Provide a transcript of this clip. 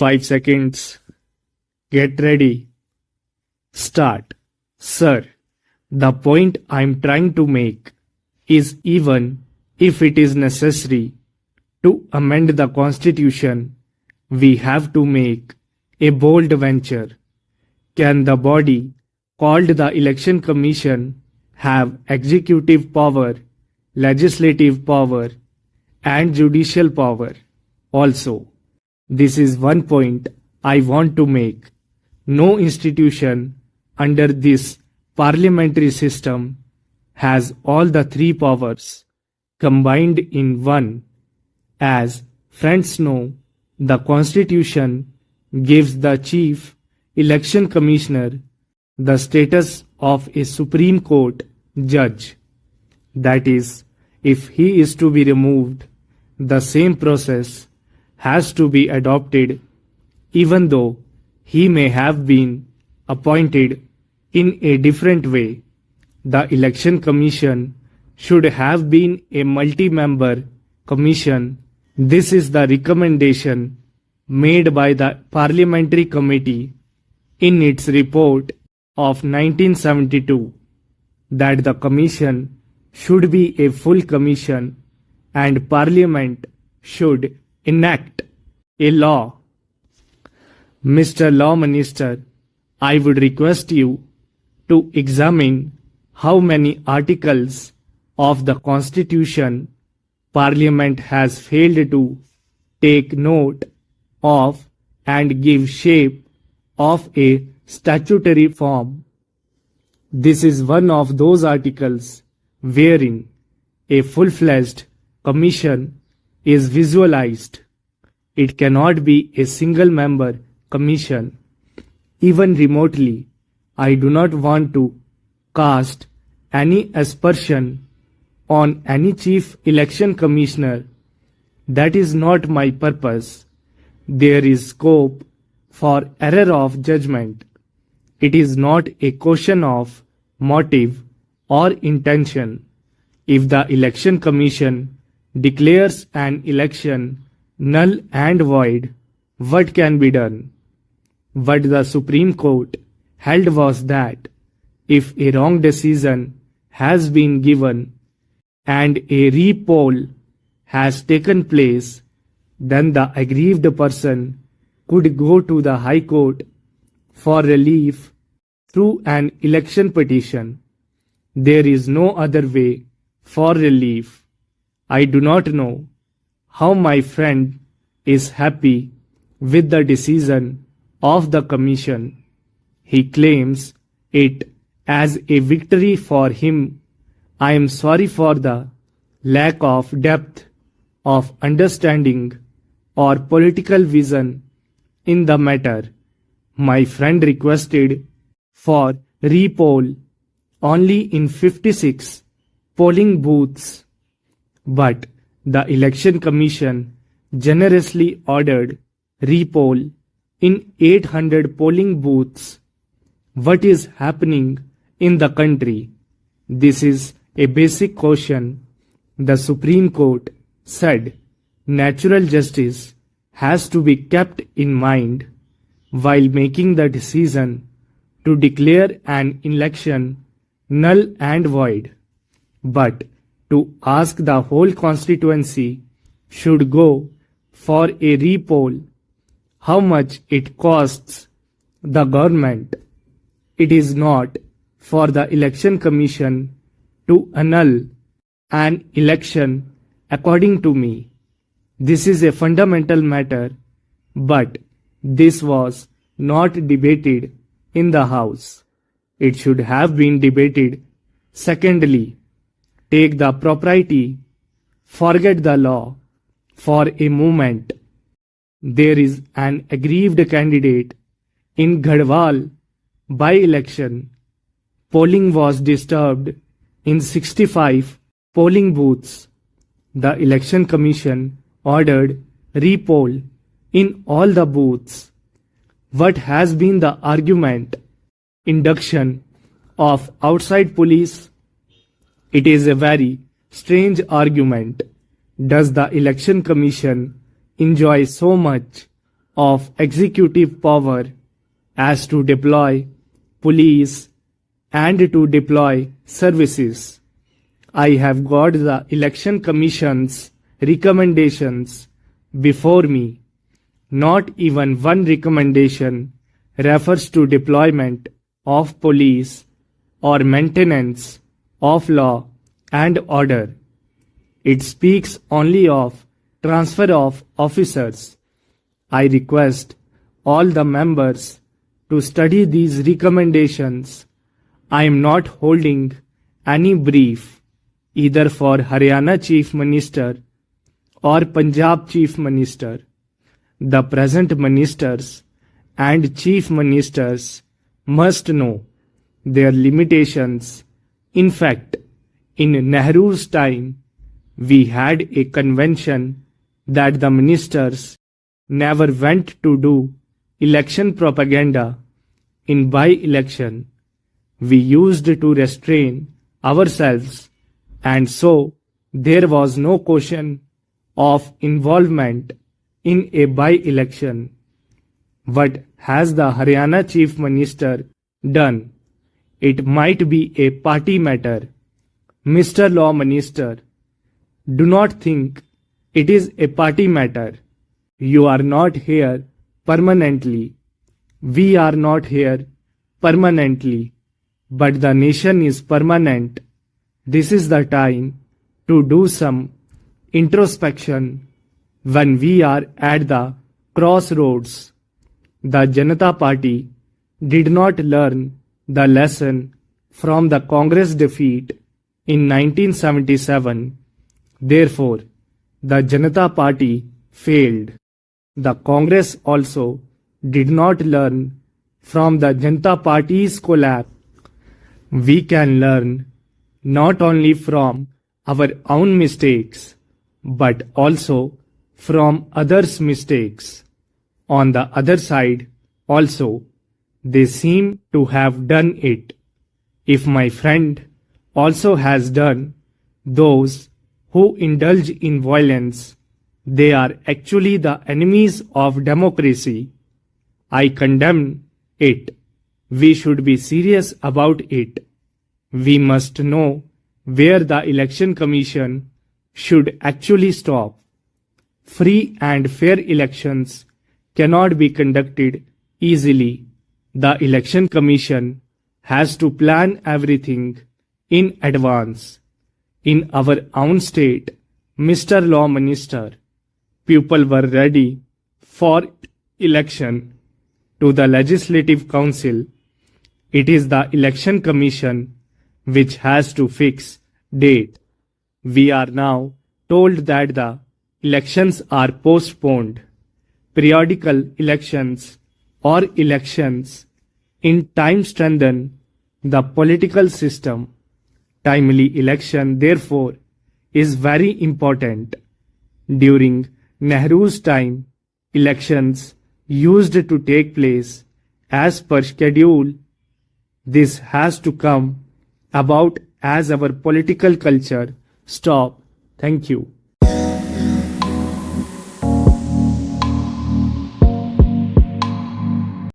5 seconds. Get ready. Start. Sir, the point I'm trying to make is even if it is necessary to amend the Constitution, we have to make a bold venture. Can the body called the Election Commission have executive power, legislative power, and judicial power? Also, this is one point I want to make. No institution under this parliamentary system has all the three powers combined in one. As friends know, the Constitution gives the Chief Election Commissioner the status of a Supreme Court judge. That is, if he is to be removed, the same process has to be adopted, even though he may have been appointed in a different way. The Election Commission should have been a multi-member commission. This is the recommendation made by the Parliamentary Committee in its report of 1972, that the commission should be a full commission and Parliament should enact a law. Mr. Law Minister, I would request you to examine how many articles of the Constitution Parliament has failed to take note of and give shape of a statutory form. This is one of those articles wherein a full-fledged commission is visualized. It cannot be a single-member commission. Even remotely, I do not want to cast any aspersion on any chief election commissioner. That is not my purpose. There is scope for error of judgment. It is not a question of motive or intention. If the Election Commission declares an election null and void, what can be done? What the Supreme Court held was that if a wrong decision has been given and a re-poll has taken place, then the aggrieved person could go to the High Court for relief through an election petition. There is no other way for relief. I do not know how my friend is happy with the decision of the Commission. He claims it as a victory for him. I am sorry for the lack of depth of understanding or political vision in the matter. My friend requested for re-poll only in 56 polling booths, but the Election Commission generously ordered re-poll in 800 polling booths. What is happening in the country? This is a basic question. The Supreme Court said natural justice has to be kept in mind while making the decision to declare an election null and void. But to ask the whole constituency should go for a re-poll, how much it costs the government. It is not for the Election Commission to annul an election according to me. This is a fundamental matter, but this was not debated in the House. It should have been debated. Secondly, take the propriety, forget the law for a moment. There is an aggrieved candidate in Gadwal by-election. Polling was disturbed in 65 polling booths. The Election Commission ordered re-poll in all the booths. What has been the argument? Induction of outside police? It is a very strange argument. Does the Election Commission enjoy so much of executive power as to deploy police and to deploy services. I have got the Election Commission's recommendations before me. Not even one recommendation refers to deployment of police or maintenance of law and order. It speaks only of transfer of officers. I request all the members to study these recommendations. I am not holding any brief either for Haryana Chief Minister or Punjab Chief Minister. The present ministers and chief ministers must know their limitations. In fact, in Nehru's time, we had a convention that the ministers never went to do election propaganda in by-election. We used to restrain ourselves, and so there was no question of involvement in a by-election. What has the Haryana Chief Minister done? It might be a party matter. Mr. Law Minister, do not think it is a party matter. You are not here permanently. We are not here permanently. But the nation is permanent. This is the time to do some introspection when we are at the crossroads. The Janata Party did not learn the lesson from the Congress defeat in 1977. Therefore, the Janata Party failed. The Congress also did not learn from the Janata Party's collapse. We can learn not only from our own mistakes, but also from others' mistakes. On the other side, also, they seem to have done it. If my friend also has done, those who indulge in violence, they are actually the enemies of democracy. I condemn it. We should be serious about it. We must know where the Election Commission should actually stop. Free and fair elections cannot be conducted easily. The Election Commission has to plan everything in advance. In our own state, Mr. Law Minister, people were ready for election to the Legislative Council. It is the Election Commission which has to fix date. We are now told that the elections are postponed. Periodical elections or elections in time strengthen the political system. Timely election, therefore, is very important. During Nehru's time, elections used to take place as per schedule. This has to come about as our political culture stop. Thank you.